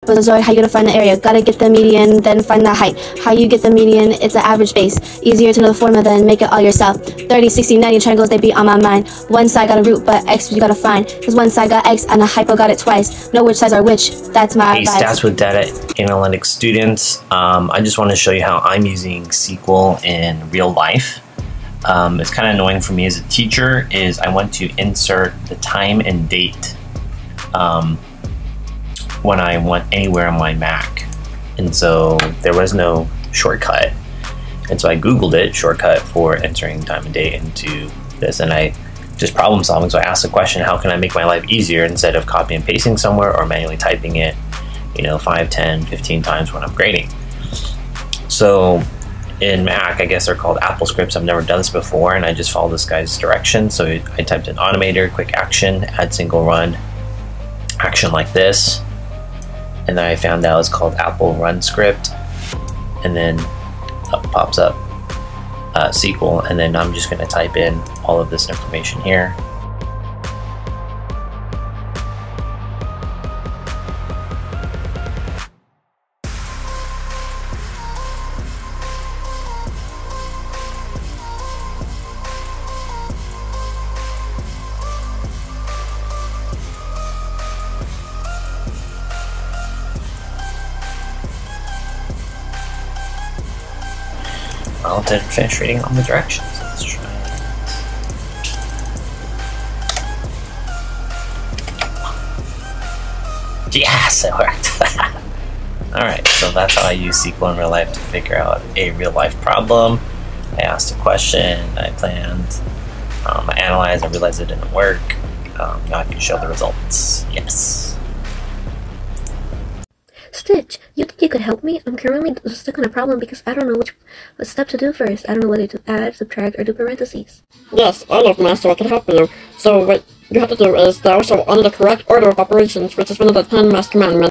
trapezoid, how you gonna find the area? Gotta get the median, then find the height. How you get the median? It's an average base. Easier to know the formula than make it all yourself. 30, 60, 90 triangles, they be on my mind. One side got a root, but x you gotta find. Cause one side got x and the hypo got it twice. Know which sides are which, that's my Hey, advice. Stats with Data Analytics students. I just want to show you how I'm using SQL in real life. It's kind of annoying for me as a teacher is I want to insert the time and date when I went anywhere on my Mac, and so there was no shortcut, and so I googled it, shortcut for entering time and date into this, and I just problem solving. So I asked the question, how can I make my life easier instead of copy and pasting somewhere or manually typing it, 5, 10, 15 times when I'm grading. So in Mac, I guess they're called Apple scripts. I've never done this before, and I just followed this guy's directions. So I typed in automator, quick action, add single run, action like this. And then I found out it's called Apple run script. And then up pops up SQL. And then I'm just going to type in all of this information here. Well, it didn't finish reading all the directions. Let's try it. Yes, it worked. Alright, so that's how I use SQL in real life to figure out a real life problem. I asked a question, I planned, I analyzed, I realized it didn't work. Now I can show the results. Yes. Stitch, you think you could help me? I'm currently stuck on a problem because I don't know what step to do first. I don't know whether to add, subtract, or do parentheses. Yes, I love math, so I can help you. So what you have to do is dial so under the correct order of operations, which is one of the 10 math commandments.